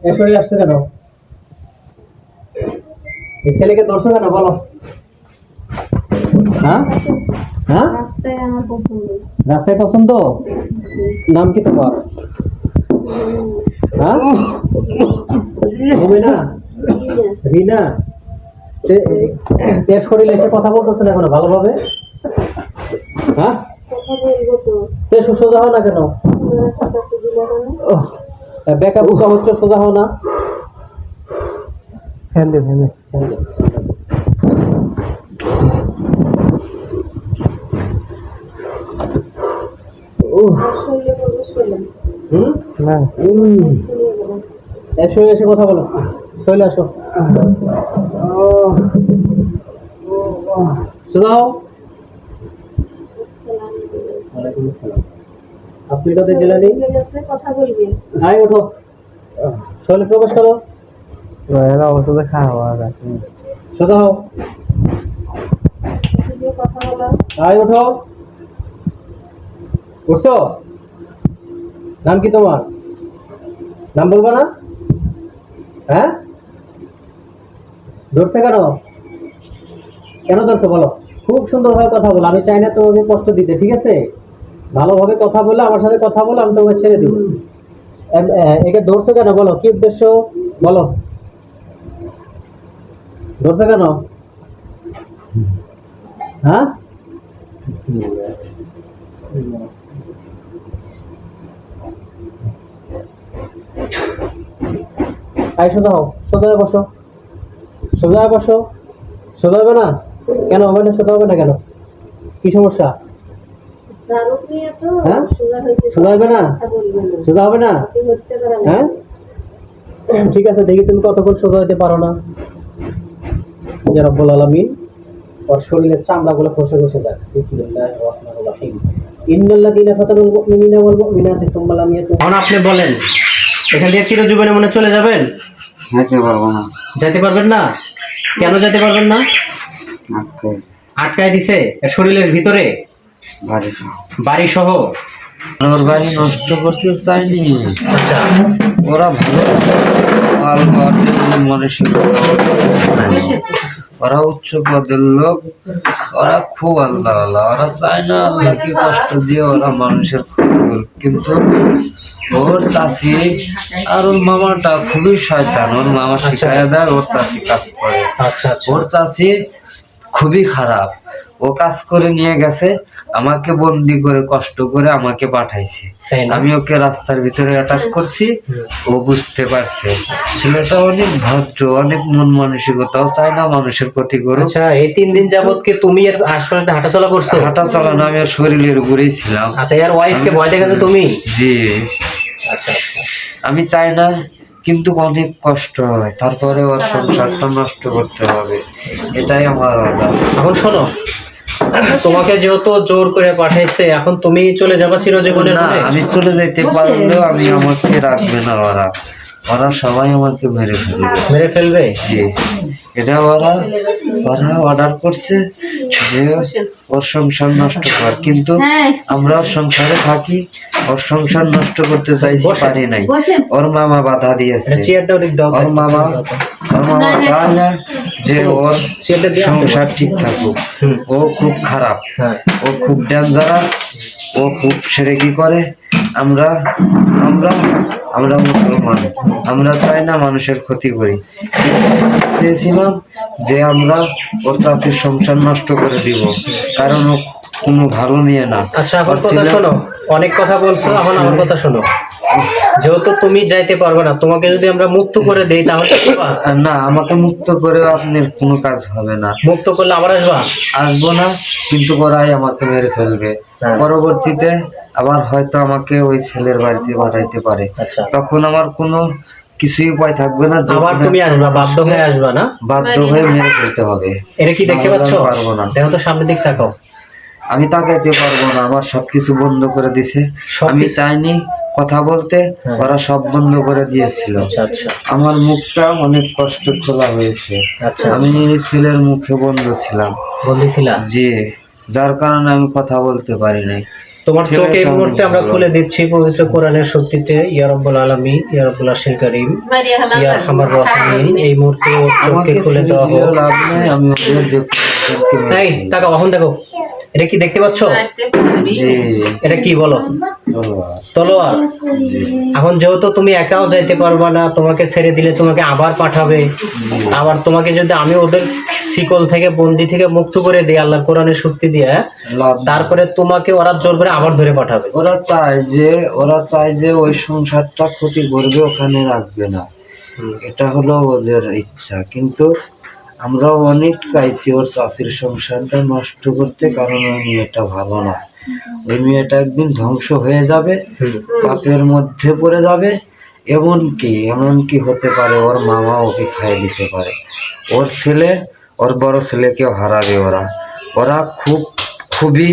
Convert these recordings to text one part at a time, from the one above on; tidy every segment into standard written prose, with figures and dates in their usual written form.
এসে আসছে কেন? এই ছেলেকে ধরছো কেন বলো? হ্যাঁ হ্যাঁ, রাস্তায় আমার পছন্দ। রাস্তায় পছন্দ? নাম কি তোমার? হ্যাঁ, রুমিনা, রিনা। এর শরীরে এসে কথা বলতেছে না এখনো ভালোভাবে? হ্যাঁ, কথা বলবো তো। সোজা হও না কেন? বেকা বুকা হচ্ছে, সোজা হও না। ফ্যান দে, ফ্যান দে, ফ্যান দে। না, এসো এসে কথা বলো, চলে আসো। সোজা হও। ওয়ালাইকুম আসসালাম। আপনি কোথায় জেলারি? কথা বলবি? আয় ওঠো, শরীরে প্রবেশ করো। অবস্থা খাওয়া যাচ্ছে। সোজা হও। কথা বলো। আয় ওঠো। উঠছো? নাম কি তোমার? নাম বলবো না? হ্যাঁ, ধরছে কেন? কেন ধরছো বলো? খুব সুন্দরভাবে কথা বলো, আমি চাই না তোমাকে কষ্ট দিতে, ঠিক আছে? ভালোভাবে কথা বলে আমার সাথে কথা বলে আমি তোমাকে ছেড়ে দেবো। একে ধরছো কেন বলো? কি উদ্দেশ্য বলো? ধরছো কেন? হ্যাঁ, আই সোজা হও, সোজা হয়ে বসো, সোজা হয়ে বসো। সোজা হবে না কেন? হবে না, সোজা হবে না কেন? কি সমস্যা? হ্যাঁ, সোজা হবে না, সোজা হবে না। হ্যাঁ, ঠিক আছে, দেখি তুমি কতক্ষণ সোজা হতে পারো না। ইয়া রাব্বুল আলামিন ওর শরীরের চামড়াগুলো খসে খসে যাক। বিসমিল্লাহির রহমানির রহিম। ইন্নাল্লাযীনা ফাতানুল মুমিনিনা ওয়াল মুমিনাতি সুম্মা লাম ইয়াতুবু। এখন আপনি বলেন, এখান থেকে চিরজীবনে মনে চলে যাবেন? যেতে পারবো না। যেতে পারবেন না কেন? যেতে পারবেন না? আটকায় দিছে এর শরীরের ভিতরে বাড়ি সহ। ওর বাড়ি নষ্ট করতে চাইনি। আচ্ছা, ওরা ভালো মানসিক, ওরা উচ্চ পদের লোক, ওরা খুব আল্লাহ আল্লাহ, ওরা চায় না আল্লাহকে কষ্ট দিয়ে ওরা মানুষের ক্ষতি করুক। কিন্তু ওর চাষি আর ওর মামাটা খুবই শয়তান। ওর মামা শিখায় দেয়, ওর চাষি কাজ করে। আচ্ছা, ওর চাষি খুবই খারাপ। ও কাজ করে নিয়ে গেছে, আমাকে বন্দি করে কষ্ট করে আমাকে পাঠাইছে। আমি ওকে রাস্তার ভিতরে অ্যাটাক করছি, ও বুঝতে পারছে। ছেলেটা অনেক ভদ্র, অনেক মন মানসিকতাও চায় না মানুষের ক্ষতি করুক। আচ্ছা, এই 3 দিন যাবত কি তুমি এর আশপাশে হাঁটাচলা করছো? হাঁটা চলা না, আমি ওর শরীরের উপরেই ছিলাম। আচ্ছা, এর ওয়াইফকে ভয় দেখাছো তুমি? জি। আচ্ছা আচ্ছা, আমি চাই না, কিন্তু অনেক কষ্ট হয়, তারপরে ওর সংসারটা নষ্ট করতে হবে, এটাই আমার অর্ডার। এখন শোনো, তোমাকে যেহেতু জোর করে পাঠাইছে, এখন তুমি চলে যাবা চিরজীবনের না, জন্য? আমি চলে যাইতে পারলেও আমি আমাকে রাখবে না ওরা, ওরা সবাই আমাকে মেরে ফেলবে। মেরে ফেলবে? জি, এটা ওরা অর্ডার করছে যে ওর সংসার নষ্ট কর, কিন্তু আমরা ওর সংসারে থাকি, ওর সংসার নষ্ট করতে চাইছি, পারি নাই। ওর মামা বাধা দিয়েছে। ওর মামা চায় না যে ওর সংসার ঠিক থাকুক। ও খুব খারাপ, ও খুব ডেঞ্জারাস, ও খুব সেরেকি করে। আমরা আমরা আমরা মুসলমান, আমরা চাই না মানুষের ক্ষতি করি। চেয়েছিলাম যে আমরা ওর চাষির সংসার নষ্ট করে দিব, কারণ ও কোনো ভালো মেয়ে না। আচ্ছা, এখন কথা শোনো, অনেক কথা বলছো, এখন আমার কথা শোনো। যেহেতু তুমি যাইতে পারবে না, তোমাকে যদি আমরা মুক্ত করে দেই তাহলে না, আমাকে মুক্ত করে আপনার কোনো কাজ হবে না। মুক্ত করলে আবার আসবা? আসবো না, কিন্তু ওরাই আমাকে মেরে ফেলবে। পরবর্তীতে আবার হয়তো আমাকে ওই ছেলের বাড়িতে পাঠাইতে পারে। তখন আমার কোনো কিছুই উপায় থাকবে না, আবার তুমি আসবা, বাধ্য হয়ে আসবা না? বাধ্য হয়ে মেরে ফেলতে হবে। এটা কি দেখতে পাচ্ছ? পারবো না। দেখো তো, সামনের দিক তাকাও। আমি তাকাইতে পারবো না, আমার সবকিছু বন্ধ করে দিছে। আমি চাইনি কথা বলতে, ওরা সব বন্ধ করে দিয়েছিল। আমার মুখটা অনেক কষ্ট খোলা হয়েছে। আমি ছেলের মুখে বন্ধ ছিলাম। বলেছিলাম? জি, যার কারণে আমি কথা বলতে পারি নাই। তোমার চোখ এই ছেলেটা মুহূর্তে অনেক আমরা ভালো। খুলে দিচ্ছি পবিত্র কোরআনের শক্তিতে, ইয়া রাব্বুল আলামিন, ইয়া রাব্বুল আরশিল কারীম, ইয়া আরহামার রাহিমিন। এই মুহূর্তে ওর চোখকে আমাকে খুলে ছেড়ে দেওয়া দিলেও হোক। লাভ নাই, আমি ওদের দেখতে এই তাকাও, এখন দেখো, এটা কি দেখতে পাচ্ছ? জি এটা কি বলো? তলোয়ার। তলোয়ার। জি এখন যেহেতু তুমি একাও যাইতে পারবা না, তোমাকে ছেড়ে দিলে তোমাকে আবার পাঠাবে, আবার তোমাকে যদি আমি ওদের শিকল থেকে, বন্দি থেকে মুক্ত করে দিই আল্লাহর কোরআনের শক্তি দিয়ে, লাভ নাই। তারপরে তোমাকে ওরা জোর করে আবার ধরে পাঠাবে। ওরা চায় যে ওই সংসারটা ক্ষতি করবে, ওখানে রাখবে না, এটা হলো ওদের ইচ্ছা। কিন্তু আমরা অনেক চাইছি ওর চাষির সংসারটা নষ্ট করতে, কারণ ওই মেয়েটা ভালো না। ওই মেয়েটা একদিন ধ্বংস হয়ে যাবে, পাপের মধ্যে পড়ে যাবে। এমনকি হতে পারে ওর মামা ওকে খাইয়ে দিতে পারে, ওর ছেলে, ওর বড় ছেলেকেও হারাবে। ওরা খুবই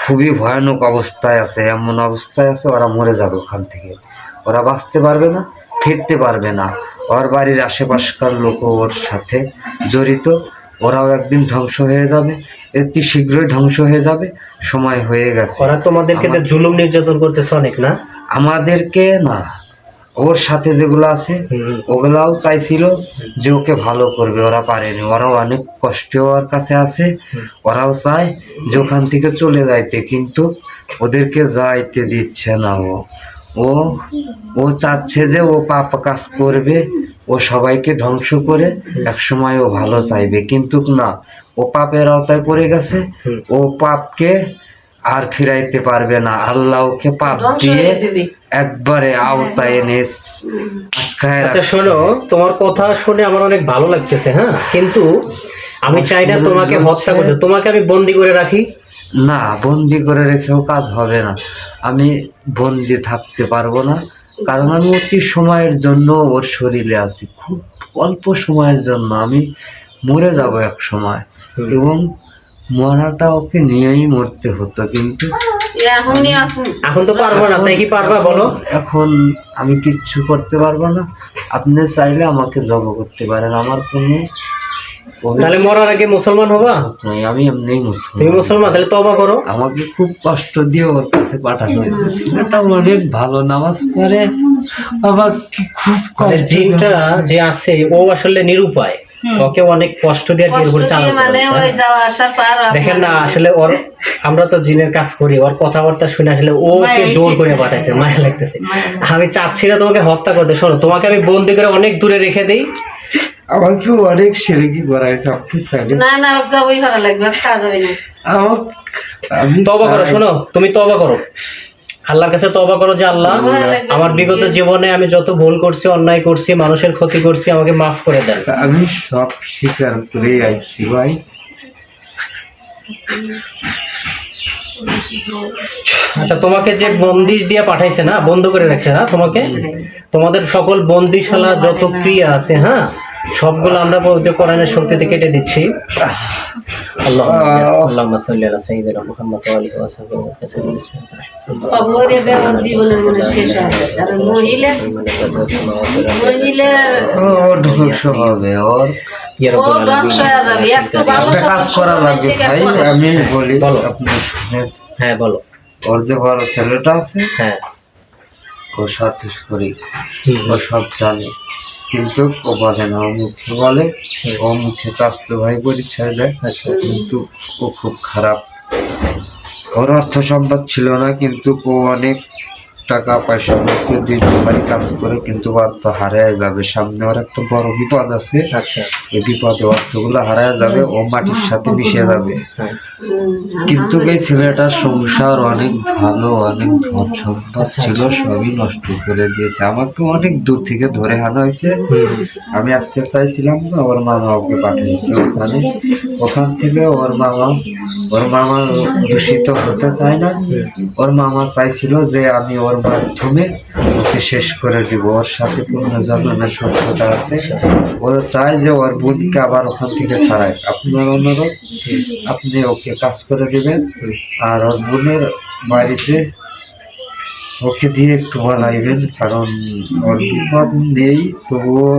খুবই ভয়ানক অবস্থায় আছে, এমন অবস্থায় আছে ওরা মরে যাবে ওখান থেকে, ওরা বাঁচতে পারবে না, ফিরতে পারবে না। ওর বাড়ির আশেপাশকার লোক ওর সাথে জড়িত, ওরাও একদিন ধ্বংস হয়ে যাবে, অতি শীঘ্রই ধ্বংস হয়ে যাবে, সময় হয়ে গেছে। ওরা তোমাদেরকে তো জুলুম নির্যাতন করতেছে অনেক, না? আমাদেরকে না, ওর সাথে যেগুলো আছে ওগুলাও চাইছিল যে ওকে ভালো করবে, ওরা পারেনি। ওরাও অনেক কষ্টে ওর কাছে আছে, ওরাও চায় যে ওখান থেকে চলে যাইতে, কিন্তু ওদেরকে যাইতে দিচ্ছে না। ও চাচ্ছে যে ও পাপ কাজ করবে, ও সবাইকে ধ্বংস করে একসময় ও ভালো চাইবে, কিন্তু না, ও পাপের আওতায় পড়ে গেছে, ও পাপকে আর ফিরাইতে পারবে না। আল্লাহ ওকে পাপ দিয়ে একবারে আওতায় এনে আটকায় আচ্ছা রাখছে। শোনো, তোমার কথা শুনে আমার অনেক ভালো লাগতেছে, হ্যাঁ, কিন্তু আমি চাই না তোমাকে হত্যা করতে, তোমাকে আমি বন্দি করে রাখি। না, বন্দি করে রেখেও কাজ হবে না, আমি বন্দি থাকতে পারবো না, কারণ আমি অতি সময়ের জন্য ওর শরীরে আছি, খুব অল্প সময়ের জন্য আমি মরে যাব এক সময়, এবং মরাটা ওকে নিয়েই মরতে হতো। কিন্তু এখন তো পারবো না, তাই কি পারবা বলো? এখন আমি কিচ্ছু করতে পারবো না। আপনি চাইলে আমাকে জব করতে পারেন, আমার কোনো তাহলে মরার আগে মুসলমান হবা? নাই, আমি এমনিই তুমি মুসলমান। মুসলমান, তাহলে তওবা করো। আমাকে খুব কষ্ট দিয়ে ওর কাছে পাঠানো হয়েছে, ছেলেটা অনেক ভালো, নামাজ পড়ে, আমাকে খুব মানে কষ্ট জিনটা যে আছে ও আসলে নিরুপায়, ওকে অনেক কষ্ট দিয়ে আর কি উপরে চালানো হয়েছে। দেখেন না, আসলে ওর, আমরা তো জিনের কাজ করি, ওর কথাবার্তা শুনে আসলে ওকে জোর করে পাঠাইছে, মায়া লাগতেছে। আমি চাচ্ছি না তোমাকে হত্যা করতে। শোনো, তোমাকে আমি বন্দি করে অনেক দূরে রেখে দিই। আমাকে অনেক সেরেকি করাইছে, আপনি চাইলে আমি তওবা করো। শোনো, তুমি তওবা করো, আল্লাহর কাছে তওবা করো যে আল্লাহ, আমার বিগত জীবনে আমি যত ভুল করছি, অন্যায় করছি, মানুষের ক্ষতি করছি, আমাকে মাফ করে দেন। আমি সব স্বীকার করে আইছি ভাই। আচ্ছা, তোমাকে যে বন্দিশ দিয়ে পাঠাইছে না, বন্ধ করে রাখছে না তোমাকে, তোমাদের সকল বন্দিশালা যত ক্রিয়া আছে, হ্যাঁ, সবগুলো আমরা বলতে কোরআনের শক্তিতে কেটে দিচ্ছি। আল্লাহুম্মা সাল্লি আলা সাইয়্যিদিনা মুহাম্মদ ওয়া আলিহি ওয়া সাহবিহি ওয়া সাল্লাম। খবরে দেওয়া জীবনের মনে শেষ হবে, কারণ মহিলা ও ধ্বংস হবে, ওর ও ধ্বংস হয়ে যাবে। একটু ভালো একটা কাজ করা লাগবে ভাই, আমি বলি বলো। আপনি শুনেন। হ্যাঁ বলো। ওর যে বড় ছেলেটা আছে, হ্যাঁ, ওর সাথে শরীর, ও সব জানে, কিন্তু ও বলে না, ও মুখে বলে, ও মুখে স্বাস্থ্য ভাই পরিচয় দেয়, কিন্তু ও খুব খারাপ। ওর অর্থ সম্পদ ছিল না, কিন্তু ও অনেক টাকা পয়সা হয়েছে, দুই বাড়ি কাজ করে, কিন্তু অর্থ হারায় যাবে, সামনে ওর একটা বড় বিপদ আছে। আচ্ছা, এই বিপদে অর্থগুলো হারায় যাবে, ও মাটির সাথে মিশে যাবে। হ্যাঁ, কিন্তু এই ছেলেটার সংসার অনেক ভালো, অনেক ধন সম্পদ ছিল, সবই নষ্ট করে দিয়েছে। আমাকে অনেক দূর থেকে ধরে আনা হয়েছে, আমি আসতে চাইছিলাম না, ওর মামা ওকে পাঠিয়েছে ওখান থেকে। ওর মামা দূষিত হতে চায় না, ওর মামা চাইছিল যে আমি ওর মাধ্যমে ওকে শেষ করে দিব, ওর সাথে পুনর্জন্মের সত্যতা আছে, ওর চায় যে ওর বোনকে আবার ওখান থেকে ছাড়ায়। আপনার অনুরোধ, আপনি ওকে কাজ করে দেবেন, আর ওর বোনের বাড়িতে ওকে দিয়ে একটু বলাইবেন, কারণ ওর বিপদ নেই, তবুও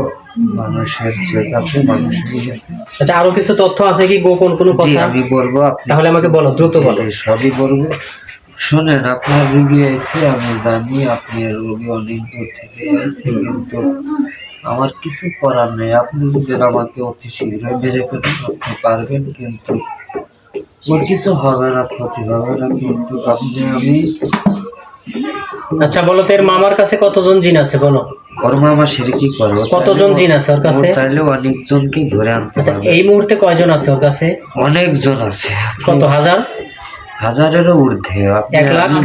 মানুষের যে কাছে মানুষেরই কাছে। আচ্ছা, আরো কিছু তথ্য আছে কি গোপন কোনো জি, কথা? আমি বলবো, আপনি তাহলে আমাকে বলো, দ্রুত বলো। সবই বলবো। শোনেন, আপনার রুগী আইছে, আমি জানি আপনি রুগী অনেক দূর থেকে আইছে, কিন্তু আমার কিছু করার নেই। আপনি যদি আমাকে অতি শীঘ্রই মেরে ফেলেন আপনি পারবেন, কিন্তু ওর কিছু হবে না, ক্ষতি হবে না, কিন্তু আমি আচ্ছা বলো তো, এর মামার কাছে কতজন জিন আছে বলো? ওর মামা সেরে কি করবো? কতজন জিন আছে ওর কাছে? চাইলে অনেকজনকে ধরে আনতে আচ্ছা পারবে। এই মুহূর্তে কয়জন আছে ওর কাছে? অনেকজন আছে। কত হাজার? হাজারেরও ঊর্ধ্বে। 1 লাখ? আমি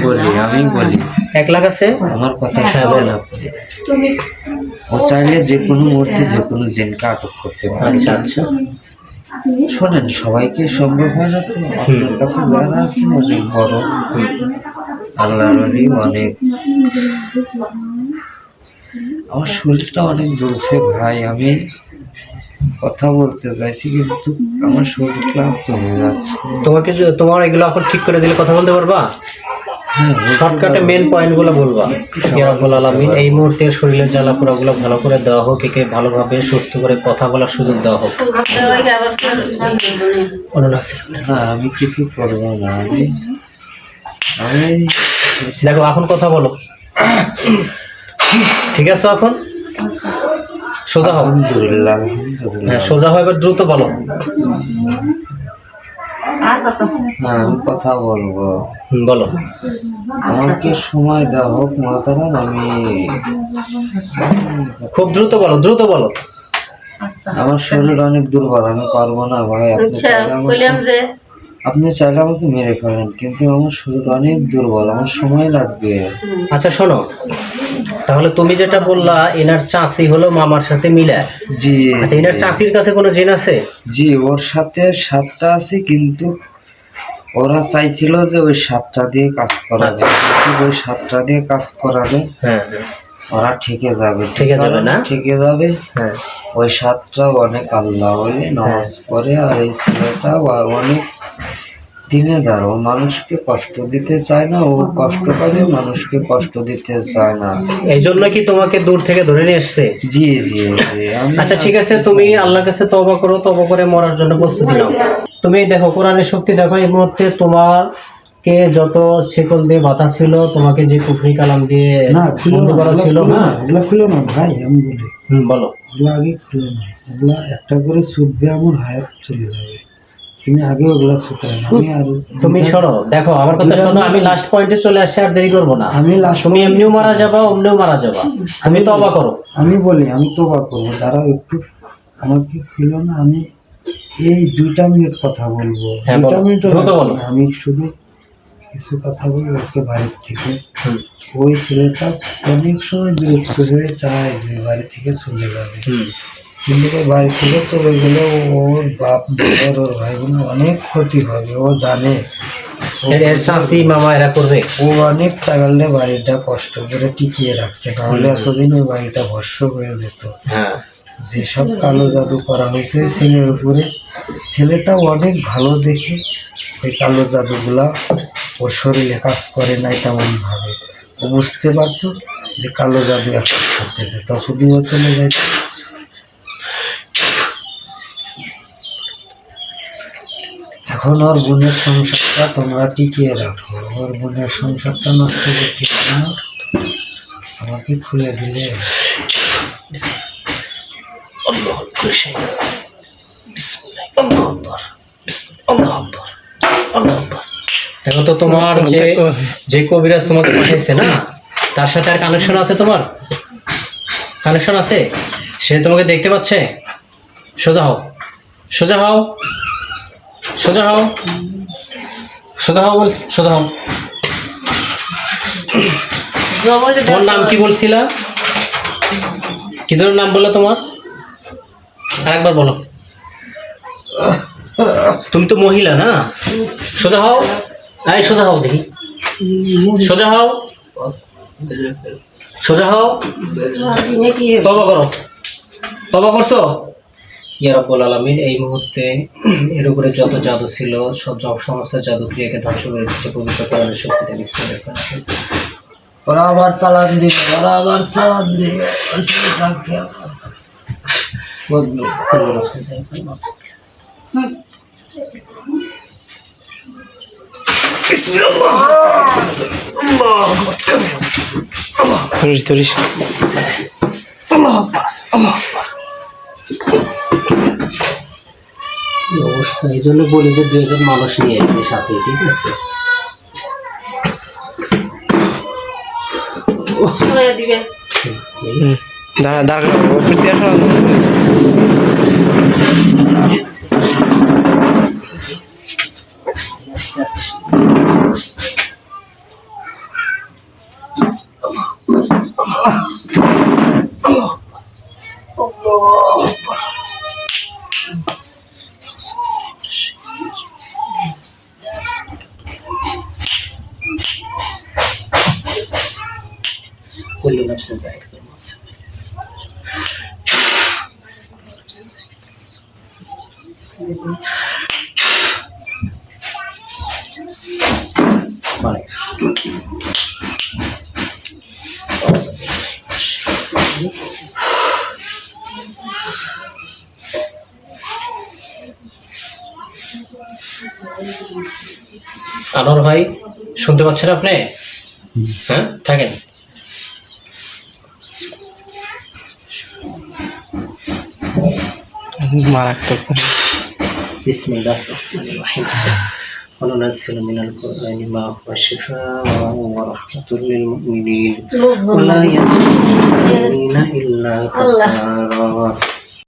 বলি 1 লাখ আছে? আমার কথা শুনেন আপনি। ও চাইলে যে কোনো মুহূর্তে যে কোনো জিনকে আটক করতে পারে। আচ্ছা আচ্ছা। শোনেন, সবাইকে সম্ভব হয় না তো। আপনার কাছে যারা আছে অনেক বড় আল্লাহর ওলি, অনেক। আমার শরীরটা অনেক জ্বলছে ভাই, আমি কথা বলতে চাইছি কিন্তু আমার শরীর ক্লান্ত হয়ে যাচ্ছে। তোমাকে তোমার এগুলো এখন ঠিক করে দিলে কথা বলতে পারবা? হ্যাঁ, শর্টকাটে মেন পয়েন্ট গুলো বলবা। ইয়া রাব্বুল আলামিন, এই মুহূর্তে শরীরের জ্বালা পোড়া গুলো ভালো করে দেওয়া হোক, একে ভালোভাবে সুস্থ করে কথা বলার সুযোগ দেওয়া হোক। হ্যাঁ, আমি কিছু করবো না। আমি দেখো এখন কথা বলো, ঠিক আছে? এখন সোজা হও। আলহামদুলিল্লাহ, হ্যাঁ সোজা হও, এবার দ্রুত বলো। হ্যাঁ আমি কথা বলবো। বলো। আমাকে সময় দেওয়া হোক মাতারাম, আমি খুব দ্রুত বলো, দ্রুত বলো। আমার শরীর অনেক দুর্বল, আমি পারবো না ভাই। আপনি চাইলে আমাকে মেরে ফেলেন, কিন্তু আমার শরীর অনেক দুর্বল, আমার সময় লাগবে। আচ্ছা শোনো, তাহলে তুমি যেটা বললা এনার চাচি হলো মামার সাথে মিলে। জি। আচ্ছা এনার চাচির কাছে কোনো জিন আছে? জি, ওর সাথে 7টা আছে, কিন্তু ওরা চাইছিল যে ওই 7টা দিয়ে কাজ করাবে, কিন্তু ওই 7টা দিয়ে কাজ করাবে হ্যাঁ ওরা ঠিকে যাবে। ঠিকে যাবে না? ঠিকে যাবে। হ্যাঁ ওই 7টা অনেক আল্লাহ বলে নামাজ পড়ে, আর এই ছেলেটা অনেক দিনেদার। ও মানুষকে কষ্ট দিতে চায় না, ও কষ্ট করে মানুষকে কষ্ট দিতে চায় না। এই জন্য কি তোমাকে দূর থেকে ধরে নিয়ে এসছে? জি জি জি। আচ্ছা ঠিক আছে, তুমি আল্লাহর কাছে তওবা করো, তওবা করে মরার জন্য প্রস্তুতি নাও। তুমি দেখো কোরআনের শক্তি দেখো, এই মুহূর্তে তোমাকে যত শিকল দিয়ে বাধা ছিল, তোমাকে যে কুফরি কালাম দিয়ে বন্দি করা ছিল, হ্যাঁ ওগুলা খুলো না ভাই, আমি বলি বলো। ওগুলা আগে খুলো না, ওগুলা একটা করে ছুটবে, আমার হায়াত চলে যাবে। তুমি আগে ওগুলা ছুটাই না, আমি আর তুমি শোনো, দেখো আমার কথা শোনো, আমি লাস্ট পয়েন্টে চলে আসছি, আর দেরি করবো না। আমি লাস্ট তুমি এমনিও মারা যাবা, অমনিও মারা যাবা। আমি তওবা করো। আমি বলি আমি তোবা করবো, দাঁড়াও একটু, আমাকে খুলো না। আমি এই 2টা মিনিট কথা বলবো। হ্যাঁ, 2টা বলো। মিনিট দ্রুত বলো। আমি শুধু কিছু কথা বলবো ওকে বাড়ির থেকে। ওই ছেলেটা অনেক সময় বিরক্ত হয়ে চায় যে বাড়ি থেকে চলে যাবে, কিন্তু ওই বাড়ি থেকে চলে গেলে ওর বাপ দাদার, ওর ভাই বোন অনেক ক্ষতি হবে। ও জানে এর চাচি মামা এরা করবে। ও অনেক টাকালে বাড়িটা কষ্ট করে টিকিয়ে রাখছে, নাহলে এতদিন ওই বাড়িটা ভস্য হয়ে যেত। হ্যাঁ যেসব কালো জাদু করা হয়েছে ছেলের উপরে, ছেলেটা অনেক ভালো দেখে ওই কালো জাদুগুলা ওর শরীরে কাজ করে নাই তেমন ভাবে। ও বুঝতে পারতো যে কালো জাদু এখন করতেছে, তখনই ও চলে যায়। এখন ওর বোনের সংসারটা তোমরা টিকিয়ে রাখো, ওর বোনের সংসারটা নষ্ট করতে না। আমাকে খুলে দিলে দেখো তো, তোমার যে কবিরাজ তোমাকে পাঠিয়েছে না, তার সাথে আর কানেকশন আছে? তোমার কানেকশন আছে? সে তোমাকে দেখতে পাচ্ছে? সোজা হও, সোজা হও, সোজা হও, সোজা হও, সোজা হও। তোমার নাম কি বলছিলা? কি ধরনের নাম বললো তোমার? আরেকবার বলো। তুমি তো মহিলা না? সোজা হও, এই সোজা হও, দেখি সোজা হও, সোজা হও। তওবা করো। তওবা করছো? ইয়া রাব্বুল আলামিন, এই মুহূর্তে এর উপরে যত জাদু ছিল সব সমস্ত জাদু ক্রিয়াকে ধ্বংস করে দিচ্ছে পবিত্র কোরআনের শক্তিতে। বিসমিল্লাহির রহমানির রহিম। ওরা আবার চালান দিবে, ওরা আবার চালান দিবে। ধরিস এই অবস্থা, এই জন্য বলি যে 2 মানুষ নিয়ে আসবে সাথে, ঠিক আছে? সময় দিবে দাঁড়া ওপর দিয়ে আসো। كل نفس ذائقة الموت. Nice. আনোয়ার ভাই, শুনতে পাচ্ছেন আপনি? হ্যাঁ, থাকেন। মারাত্মক। بسم الله الرحمن الرحيم وننزل من القرآن ما هو شفاء ورحمة للمؤمنين ولا يزيد الظالمين إلا خسارا